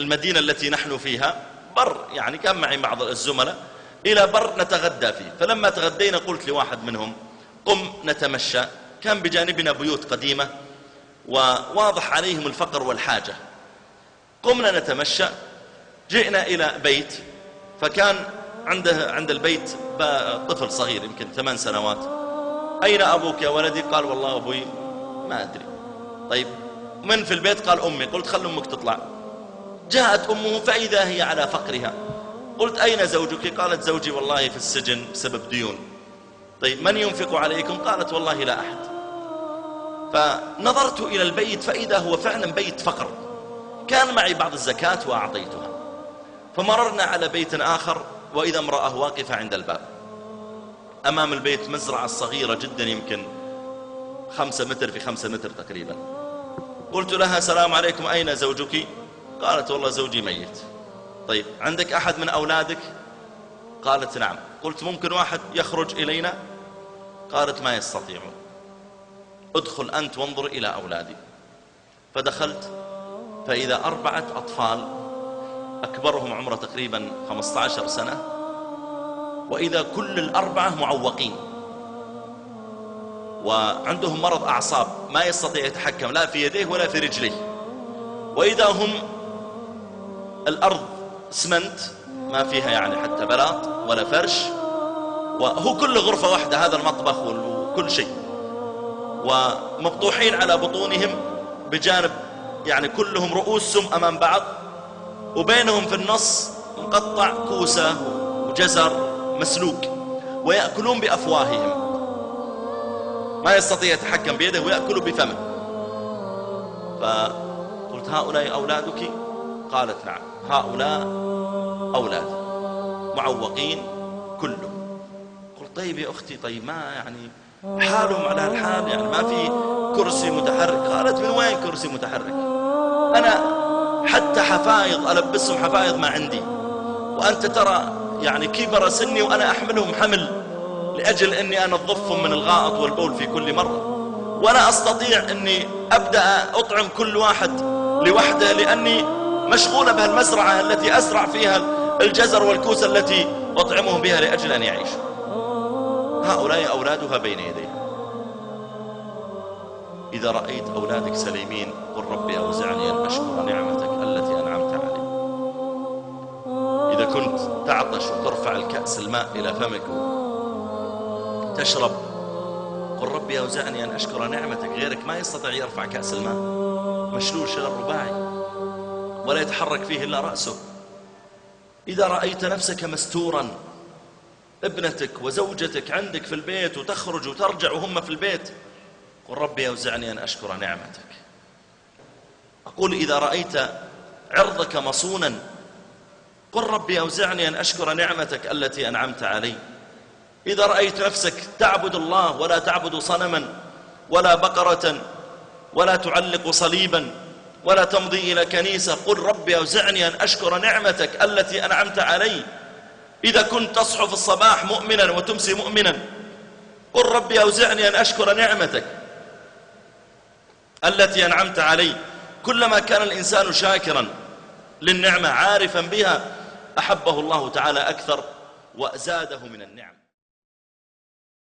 المدينة التي نحن فيها بر، يعني كان معي بعض الزملاء إلى بر نتغدى فيه. فلما تغدينا قلت لواحد منهم قم نتمشى. كان بجانبنا بيوت قديمة وواضح عليهم الفقر والحاجة. قمنا نتمشى، جئنا إلى بيت، فكان عند البيت طفل صغير يمكن 8 سنوات. أين أبوك يا ولدي؟ قال والله أبوي ما أدري. طيب من في البيت؟ قال أمي. قلت خل أمك تطلع. جاءت أمه فإذا هي على فقرها. قلت أين زوجك؟ قالت زوجي والله في السجن بسبب ديون. طيب من ينفق عليكم؟ قالت والله لا أحد. فنظرت إلى البيت فإذا هو فعلا بيت فقر. كان معي بعض الزكاة وأعطيتها. فمررنا على بيت آخر وإذا امرأة واقفة عند الباب. أمام البيت مزرعة صغيرة جدا يمكن 5 متر في 5 متر تقريبا. قلت لها السلام عليكم، أين زوجك؟ قالت والله زوجي ميت. طيب عندك أحد من أولادك؟ قالت نعم. قلت ممكن واحد يخرج إلينا؟ قالت ما يستطيعون. ادخل أنت وانظر إلى أولادي. فدخلت فإذا 4 أطفال أكبرهم عمره تقريبا 15 سنة، وإذا كل ال4 معوقين وعندهم مرض أعصاب ما يستطيع يتحكم لا في يديه ولا في رجليه. وإذا هم الأرض اسمنت ما فيها يعني حتى بلاط ولا فرش، وهو كل غرفة واحدة هذا المطبخ وكل شيء، ومبطوحين على بطونهم بجانب يعني كلهم رؤوسهم أمام بعض، وبينهم في النص مقطع كوسة وجزر مسلوق، ويأكلون بأفواههم، ما يستطيع يتحكم بيده ويأكل بفمه. فقلت هؤلاء أولادك؟ قالت نعم هؤلاء أولادي معوقين كلهم. قلت طيب يا أختي، طيب ما يعني حالهم على الحال، يعني ما في كرسي متحرك؟ قالت من وين كرسي متحرك؟ أنا حتى حفايض ألبسهم حفايض ما عندي، وأنت ترى يعني كبر سني وأنا أحملهم حمل لأجل أني أنا أنظفهم من الغائط والبول في كل مرة، ولا أستطيع أني أبدأ أطعم كل واحد لوحده لأني مشغولة بهالمزرعة التي أزرع فيها الجزر والكوسة التي أطعمهم بها لأجل أن يعيشوا. هؤلاء أولادها بين يديها. إذا رأيت أولادك سليمين قل ربي أوزعني أن أشكر نعمتك التي أنعمت علي. إذا كنت تعطش وترفع الكأس الماء إلى فمك وتشرب قل ربي أوزعني أن أشكر نعمتك. غيرك ما يستطيع يرفع كأس الماء، مشلول شلل رباعي ولا يتحرك فيه إلا رأسه. إذا رأيت نفسك مستورا، ابنتك وزوجتك عندك في البيت وتخرج وترجع وهم في البيت، قل ربي أوزعني أن أشكر نعمتك. أقول إذا رأيت عرضك مصونا قل ربي أوزعني أن أشكر نعمتك التي أنعمت علي. إذا رأيت نفسك تعبد الله ولا تعبد صنما ولا بقرة ولا تعلق صليبا ولا تمضي إلى كنيسة قل ربي أوزعني أن أشكر نعمتك التي أنعمت علي. إذا كنت تصحو في الصباح مؤمنا وتمسي مؤمنا قل ربي أوزعني أن أشكر نعمتك التي أنعمت علي. كلما كان الإنسان شاكرا للنعمة عارفا بها أحبه الله تعالى أكثر وأزاده من النعم.